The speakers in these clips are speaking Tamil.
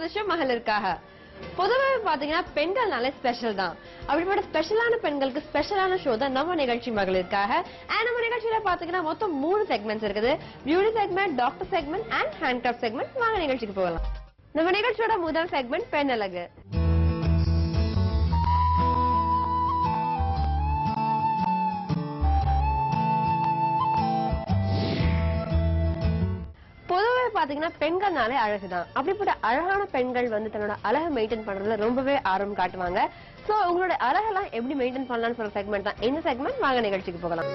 4வது ஷோ மகளிருக்காக. பொதுவாக பாத்தீங்கன்னா பெண்கள்னாலே ஸ்பெஷல் தான். அப்படிப்பட்ட ஸ்பெஷலான பெண்களுக்கு ஸ்பெஷலான ஷோ தான் நம்ம நிகழ்ச்சி மகளிருக்காக. நம்ம நிகழ்ச்சியில பாத்தீங்கன்னா மொத்தம் 3 செக்மெண்ட்ஸ் இருக்குது. Beauty segment, doctor segment and handcraft segment. வாங்க நிகழ்ச்சிக்கு போகலாம். நம்ம நிகழ்ச்சியோட முதல் செக்மெண்ட் பெண் அழகு. பாத்தீங்கன்னா பெண்கள்னாலே அழகுதான். அப்படிப்பட்ட அழகான பெண்கள் வந்து தன்னோட அழகை மெயின்டைன் பண்றதுல ரொம்பவே ஆர்வம் காட்டுவாங்க. சோ உங்களோட அழகெல்லாம் எப்படி மெயின்டைன் பண்ணலாம்னு சொல்ற செக்மெண்ட் தான் இந்த செக்மெண்ட். வாங்க நிகழ்ச்சிக்கு போகலாம்.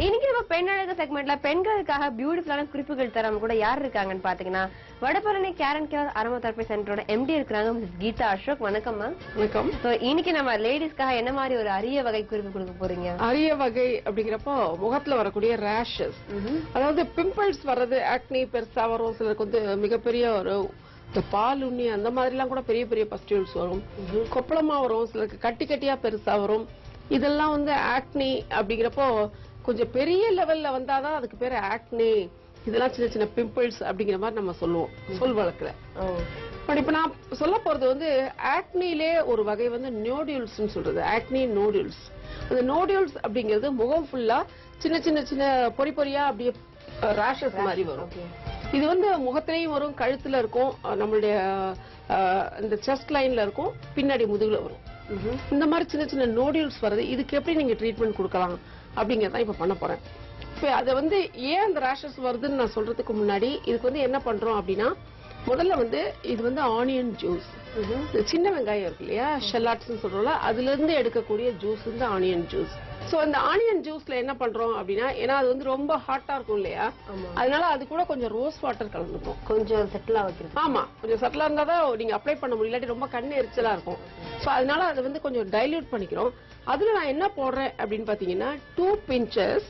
இன்னைக்கு நம்ம பெண் அழகு செக்மெண்ட்ல பெண்களுக்காக பியூட்டிஃபுல்லான குறிப்புகள் தரவங்க கூட யார் இருக்காங்கன்னு பாத்தீங்கன்னா Vadapalani care n care aromatherapy சென்டரோட எம்டி இருக்காங்க மிஸ் கீதா அசோக். வணக்கம் மேம். வணக்கம். இன்னைக்கு நம்ம லேடிஸ்க்காக என்ன மாதிரி ஒரு அரிய வகை குறிப்பு கொடுக்க போறீங்க? அரிய வகை அப்படிங்கிறப்போ முகத்துல வரக்கூடிய ரேஷஸ், அதாவது பிம்பிள்ஸ் வர்றது, ஆக்னி பெருசா வரும், சிலருக்கு வந்து மிகப்பெரிய ஒரு பால் உண்ணி அந்த மாதிரி எல்லாம் கூட பெரிய பெரிய பஸ்டியூல்ஸ் வரும், கொப்பளமா வரும், சிலருக்கு கட்டி கட்டியா பெருசா வரும். இதெல்லாம் வந்து ஆக்னி அப்படிங்கிறப்போ கொஞ்சம் பெரிய லெவல்ல வந்தாதான் அதுக்கு பேரு ஆக்னி. இதெல்லாம் சின்ன சின்ன பிம்பிள்ஸ் அப்படிங்கிற மாதிரி நம்ம சொல்லுவோம் சொல் வழக்குல. இப்ப நான் சொல்ல போறது வந்து ஆக்னிலே ஒரு வகை வந்து நோடியூல்ஸ் சொல்றது. ஆக்னி நோடியூல்ஸ். அந்த நோடியூல்ஸ் அப்படிங்கிறது முகம் ஃபுல்லா சின்ன சின்ன சின்ன பொறி பொறியா அப்படியே ரேஷஸ் மாதிரி வரும். இது வந்து முகத்திலையும் வரும், கழுத்துல இருக்கும், நம்மளுடைய இந்த செஸ்ட் லைன்ல இருக்கும், பின்னாடி முதுகுல வரும். இந்த மாதிரி சின்ன சின்ன நோடியூல்ஸ் வருது. இதுக்கு எப்படி நீங்க ட்ரீட்மெண்ட் கொடுக்கலாம் அப்படிங்கறத இப்ப பண்ண போறேன். இப்ப அதை வந்து ஏன் அந்த ரேஷஸ் வருதுன்னு நான் சொல்றதுக்கு முன்னாடி இதுக்கு வந்து என்ன பண்றோம் அப்படின்னா, முதல்ல வந்து இது வந்து ஆனியன் ஜூஸ், சின்ன வெங்காயம் இருக்கு இல்லையா, ஷெல்லாட்ஸ் சொல்றோம்ல, அதுல இருந்து எடுக்கக்கூடிய ஜூஸ் இந்த ஆனியன் ஜூஸ். சோ அந்த ஆனியன் ஜூஸ்ல என்ன பண்றோம் அப்படின்னா, ஏன்னா அது வந்து ரொம்ப ஹாட்டா இருக்கும் இல்லையா, அதனால அது கூட கொஞ்சம் ரோஸ் வாட்டர் கலந்துக்கும், கொஞ்சம் செட்டிலா வைக்கிறது. ஆமா, கொஞ்சம் செட்டிலா இருந்தாதான் நீங்க அப்ளை பண்ண முடியல, இல்லாட்டி ரொம்ப கண்ணு எரிச்சலா இருக்கும். சோ அதனால அதை வந்து கொஞ்சம் டைல்யூட் பண்ணிக்கிறோம். அதுல நான் என்ன போடுறேன் அப்படின்னு பாத்தீங்கன்னா 2 pinches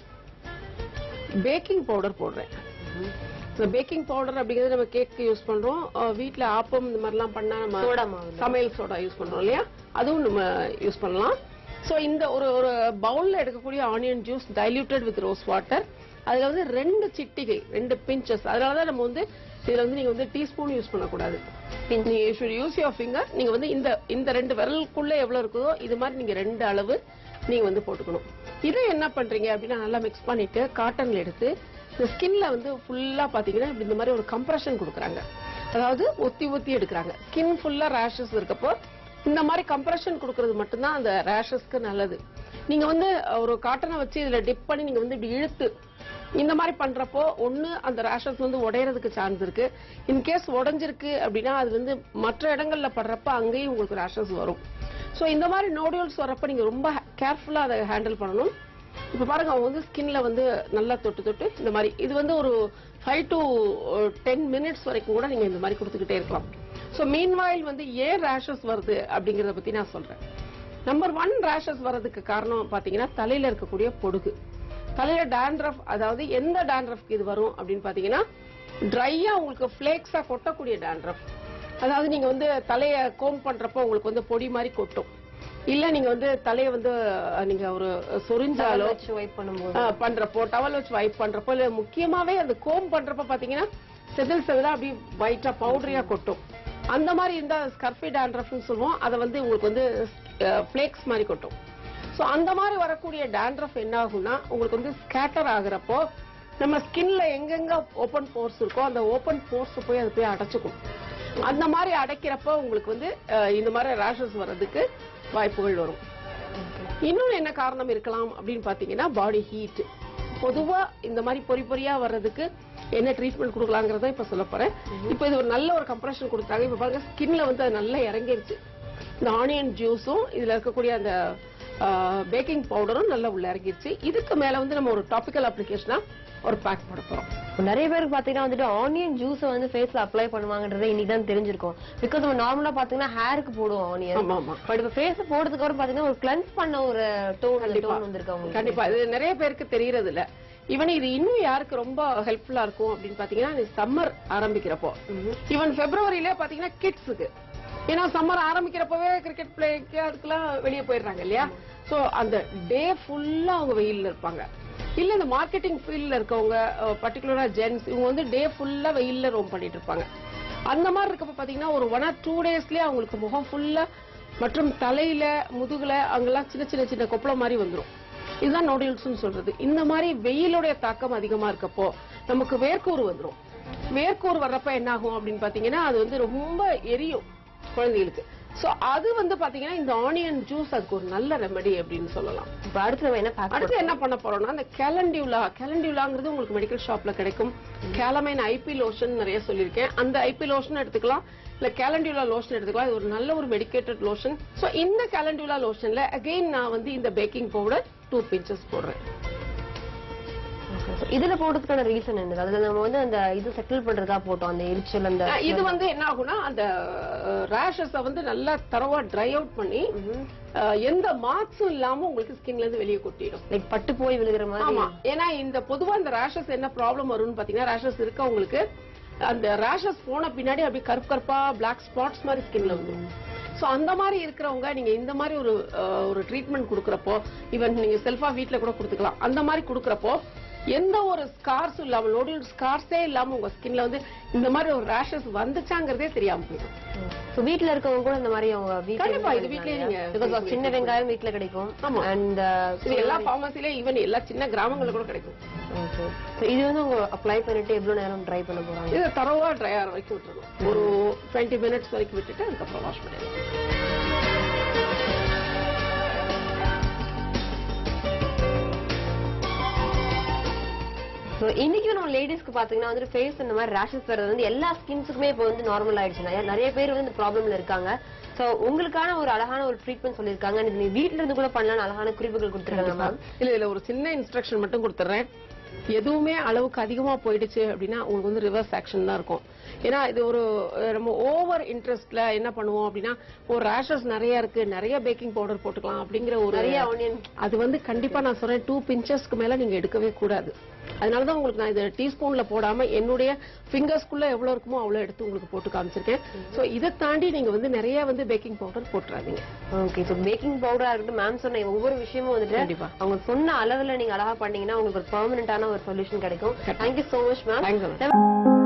பேக்கிங் பவுடர் போடுறேன். பேக்கிங் பவுடர் அப்படிங்கறது நம்ம கேக்கு யூஸ் பண்றோம், வீட்டுல ஆப்பம் இந்த மாதிரி எல்லாம் பண்ணா நம்ம சமையல் சோடா யூஸ் பண்றோம் இல்லையா, அதுவும் நம்ம யூஸ் பண்ணலாம். சோ இந்த ஒரு பவுல்ல எடுக்கக்கூடிய onion juice diluted with rose water, அதுல வந்து 2 சிட்டிகை 2 பிஞ்சஸ். அதனாலதான் நம்ம வந்து இதுல வந்து நீங்க வந்து டீஸ்பூன் யூஸ் பண்ணக்கூடாது, நீங்க ஷுட் யூஸ் யுவர் ஃபிங்கர். நீங்க வந்து இந்த 2 விரலுக்குள்ள எவ்வளவு இருக்குதோ இது மாதிரி நீங்க 2 அளவு நீங்க வந்து போட்டுக்கணும். இதை என்ன பண்றீங்க அப்படின்னா, நல்லா மிக்ஸ் பண்ணிட்டு காட்டன்ல எடுத்து இந்த ஸ்கின்ல வந்து ஃபுல்லா பாத்தீங்கன்னா இந்த மாதிரி ஒரு கம்ப்ரெஷன் கொடுக்குறாங்க, அதாவது ஒத்தி ஒத்தி எடுக்கிறாங்க. ஸ்கின் ஃபுல்லா ரேஷஸ் இருக்கப்போ இந்த மாதிரி கம்ப்ரெஷன் கொடுக்கறது மட்டும்தான் அந்த ரேஷஸ்க்கு நல்லது. நீங்க வந்து ஒரு காட்டனை வச்சு இதுல டிப் பண்ணி நீங்க வந்து இப்படி இழுத்து இந்த மாதிரி பண்றப்போ ஒண்ணு அந்த ரேஷஸ் வந்து உடையறதுக்கு சான்ஸ் இருக்கு. இன்கேஸ் உடைஞ்சிருக்கு அப்படின்னா அது வந்து மற்ற இடங்கள்ல படுறப்ப அங்கேயும் உங்களுக்கு ரேஷஸ் வரும். சோ இந்த மாதிரி நோடியூல்ஸ் வரப்ப நீங்க ரொம்ப கேர்ஃபுல்லா அதை ஹேண்டில் பண்ணணும். இப்ப பாருங்க, அவங்க வந்து ஸ்கின்ல வந்து நல்லா தொட்டு தொட்டு இந்த மாதிரி இது வந்து ஒரு 5 to 10 minutes வரைக்கும் கூட நீங்க இந்த மாதிரி கொடுத்துக்கிட்டே இருக்கலாம். சோ மீன்வாயில் வந்து ஏன் ரேஷஸ் வருது அப்படிங்கறத பத்தி நான் சொல்றேன். நம்பர் 1 ரேஷஸ் வர்றதுக்கு காரணம் பாத்தீங்கன்னா தலையில இருக்கக்கூடிய பொடுகு, தலையில டாண்ட்ரஃப். அதாவது எந்த டாண்ட்ரஃப்க்கு இது வரும் அப்படின்னு பாத்தீங்கன்னா, ட்ரையா உங்களுக்கு பிளேக்ஸா கொட்டக்கூடிய டாண்ட்ரஃப். அதாவது நீங்க வந்து தலைய கோம் பண்றப்போ உங்களுக்கு வந்து பொடி மாதிரி கொட்டும், இல்ல நீங்க வந்து தலைய வந்து நீங்க ஒரு சொரிஞ்சாலோ பண்றப்போ, டவல் வச்சு வைப் பண்றப்போ, இல்ல முக்கியமாவே அந்த கோம் பண்றப்போ பாத்தீங்கன்னா செதில் செதிலா அப்படி ஒயிட்டா பவுடரியா கொட்டும். அந்த மாதிரி இருந்தா ஸ்கர்ஃபி டாண்ட்ரஃப்னு சொல்லுவோம். அதை வந்து உங்களுக்கு வந்து பிளேக்ஸ் மாதிரி கொட்டும். சோ அந்த மாதிரி வரக்கூடிய டாண்ட்ரஃப் என்ன ஆகும்னா, உங்களுக்கு வந்து ஸ்கேட்டர் ஆகுறப்போ நம்ம ஸ்கின்ல எங்கெங்க ஓபன் போர்ஸ் இருக்கோ அந்த ஓபன் போர்ஸ் போய் அது போய் அடைச்சுக்கும். அந்த மாதிரி அடைக்கிறப்போ உங்களுக்கு வந்து இந்த மாதிரி ரேஷஸ் வர்றதுக்கு வாய்ப்புகள் வரும். இன்னொன்னு என்ன காரணம் இருக்கலாம் அப்படின்னு பாத்தீங்கன்னா, பாடி ஹீட். பொதுவா இந்த மாதிரி பொறி பொறியா வர்றதுக்கு என்ன ட்ரீட்மெண்ட் கொடுக்கலாங்கிறத இப்ப சொல்ல போறேன். இப்ப இது ஒரு நல்ல ஒரு கம்ப்ரெஷன் கொடுத்தாங்க. இப்ப பாருங்க, ஸ்கின்ல வந்து அது நல்லா இறங்கிருச்சு. இந்த ஆனியன் ஜூஸும் இதுல இருக்கக்கூடிய அந்த பேக்கிங் பவுடரும் நல்லா உள்ள இறங்கிருச்சு. இதுக்கு மேல வந்து நம்ம ஒரு டாபிக்கல் அப்ளிகேஷனா ஒரு பேக் போட போறோம். நிறைய பேருக்கு பாத்தீங்கன்னா வந்துட்டு ஆனியன் ஜூஸ் வந்து ஃபேஸ்ல அப்ளை பண்ணுவாங்கன்றதை இன்னைக்கு தான் தெரிஞ்சிருக்கும். பிகாஸ் நம்ம நார்மலா பாத்தீங்கன்னா ஹேருக்கு போடுவோம் ஆனியன், பட் இப்ப ஃபேஸ் போடுறதுக்கு அப்புறம் பாத்தீங்கன்னா ஒரு கிளென்ஸ் பண்ண ஒரு டோன் வந்திருக்கு. கண்டிப்பா இது நிறைய பேருக்கு தெரியறது இல்ல. ஈவன் இது இன்னும் யாருக்கு ரொம்ப ஹெல்ப்ஃபுல்லா இருக்கும் அப்படின்னு பாத்தீங்கன்னா, சம்மர் ஆரம்பிக்கிறப்போ, ஈவன் பிப்ரவரியில பாத்தீங்கன்னா கிட்ஸுக்கு, ஏன்னா சம்மர் ஆரம்பிக்கிறப்பவே கிரிக்கெட் பிளேக்கு அதுக்கெல்லாம் வெளியே போயிடுறாங்க இல்லையா. சோ அந்த டே ஃபுல்லா அவங்க வெயில்ல இருப்பாங்க. இல்ல இந்த மார்க்கெட்டிங் ஃபீல்ட்ல இருக்கவங்க, பர்டிகுலரா ஜென்ஸ், இவங்க வந்து டே ஃபுல்லா வெயில்ல ரோம் பண்ணிட்டு இருப்பாங்க. அந்த மாதிரி இருக்கப்ப பாத்தீங்கன்னா ஒரு 1 or 2 daysலயே அவங்களுக்கு முகம் ஃபுல்லா மற்றும் தலையில முதுகுல அங்கெல்லாம் சின்ன சின்ன சின்ன கொப்பளம் மாதிரி வந்துரும். இதுதான் நோடியூல்ஸ் சொல்றது. இந்த மாதிரி வெயிலுடைய தாக்கம் அதிகமா இருக்கப்போ நமக்கு வேர்க்கூறு வந்துரும். வேர்க்கூறு வர்றப்ப என்ன ஆகும் அப்படின்னு பாத்தீங்கன்னா அது வந்து ரொம்ப எரியும் குழந்தைகளுக்கு. சோ அது வந்து பாத்தீங்கன்னா இந்த ஆனியன் ஜூஸ் அதுக்கு ஒரு நல்ல ரெமெடி அப்படின்னு சொல்லலாம். இப்ப அடுத்து என்ன பண்ண போறோம்னா அந்த கேலண்டியூலாங்கிறது உங்களுக்கு மெடிக்கல் ஷாப்ல கிடைக்கும். கேலமைன் ஐபி லோஷன் நிறைய சொல்லியிருக்கேன். அந்த ஐபி லோஷன் எடுத்துக்கலாம், இல்ல கேலண்டியூலா லோஷன் எடுத்துக்கலாம். இது ஒரு நல்ல ஒரு மெடிக்கேட்டட் லோஷன். சோ இந்த கேலண்டியூலா லோஷன்ல அகைன் நான் வந்து இந்த பேக்கிங் பவுடர் 2 pinches போடுறேன். இதுல போடுறதுக்கான ரீசன் என்ன? அதுல நம்ம வந்து அந்த இது செட்டில் பண்றதா போட்டோம் அந்த எரிச்சல். அந்த இது வந்து என்ன ஆகும்னா அந்த ரேஷஸ் வந்து நல்லா தரவா ட்ரை அவுட் பண்ணி எந்த மார்க்ஸும் இல்லாம உங்களுக்கு ஸ்கின்ல இருந்து வெளியே கொட்டிடும். லைக் பட்டு போய் விழுகிற மாதிரி. ஆமா, ஏன்னா இந்த பொதுவா இந்த ரேஷஸ் என்ன ப்ராப்ளம் வரும்னு பாத்தீங்கன்னா ரேஷஸ் இருக்க உங்களுக்கு அந்த ரேஷஸ் போன பின்னாடி அப்படியே கருப்பா பிளாக் ஸ்பாட்ஸ் மாதிரி ஸ்கின்ல வந்துடும். சோ அந்த மாதிரி இருக்கிறவங்க நீங்க இந்த மாதிரி ஒரு ட்ரீட்மெண்ட் கொடுக்கறப்போ ஈவன் நீங்க செல்ஃபா வீட்ல கூட கொடுத்துக்கலாம். அந்த மாதிரி கொடுக்கறப்போ எந்த ஒரு ஸ்கார்ஸும் இல்லாம நோடியூல் ஸ்கார்ஸே இல்லாம உங்க ஸ்கின்ல வந்து இந்த மாதிரி ஒரு ரேஷஸ் வந்துச்சாங்கிறதே தெரியாம போயிடும். சோ வீட்ல இருக்கவங்க கூட இந்த மாதிரி அவங்க கண்டிப்பா இது வீட்லயே நீங்க சின்ன வெங்காயம் வீட்ல கிடைக்கும். அண்ட் எல்லா பார்மசில ஈவன் எல்லா சின்ன கிராமங்கள்ல கூட கிடைக்கும். இது வந்து உங்க அப்ளை பண்ணிட்டு எவ்வளவு நேரம் ட்ரை பண்ண போறாங்க? இது தரவா ட்ரை ஆகிற வரைக்கும் விட்டுறணும். ஒரு 20 minutes வரைக்கும் விட்டுட்டு அதுக்கப்புறம் வாஷ் பண்ணிடலாம். இன்னைக்கு நம்ம லேடிஸ்க்கு பாத்தீங்கன்னா வந்து ஃபேஸ் இந்த மாதிரி ரேஷஸ் வர்றது வந்து எல்லா ஸ்கின்ஸுக்குமே இப்போ வந்து நார்மல் ஆயிடுச்சு. நிறைய பேர் வந்து இந்த ப்ராப்ளம்ல இருக்காங்க. சோ உங்களுக்கான ஒரு அழகான ஒரு ட்ரீட்மெண்ட் சொல்லிருக்காங்க. நீ வீட்ல இருந்து கூட பண்ணலாம், அழகான குறிப்புகள் கொடுத்துருக்காங்க மேம். இல்ல ஒரு சின்ன இன்ஸ்ட்ரக்ஷன் மட்டும் கொடுத்துறேன். எதுவுமே அளவுக்கு அதிகமா போயிடுச்சு அப்படின்னா உங்களுக்கு வந்து ரிவர்ஸ் ஆக்ஷன் தான் இருக்கும். ஏன்னா இது ஒரு நம்ம ஓவர் இன்ட்ரெஸ்ட்ல என்ன பண்ணுவோம் அப்படின்னா ஒரு ரேஷஸ் நிறைய இருக்கு, நிறைய பேக்கிங் பவுடர் போட்டுக்கலாம் அப்படிங்கிற ஒரு நிறைய ஆனியன், அது வந்து கண்டிப்பா நான் சொல்றேன் 2 pinchesக்கு மேல நீங்க எடுக்கவே கூடாது. அதனாலதான் உங்களுக்கு நான் இதை டீஸ்பூன்ல போடாம என்னுடைய ஃபிங்கர்ஸ்குள்ள எவ்வளவு இருக்குமோ அவ்வளவு எடுத்து உங்களுக்கு போட்டு காமிச்சிருக்கேன். சோ இதை தாண்டி நீங்க வந்து நிறைய வந்து பேக்கிங் பவுடர் போட்டுறாதீங்க. ஓகே, சோ பேக்கிங் பவுடரா இருக்கட்டும் மேம் சொன்ன ஒவ்வொரு விஷயமும் வந்துட்டு கண்டிப்பா அவங்க சொன்ன அளவுல நீங்க அழகா பண்ணீங்கன்னா உங்களுக்கு ஒரு பெர்மனன்டான ஒரு சொல்யூஷன் கிடைக்கும். Thank you so much ma'am.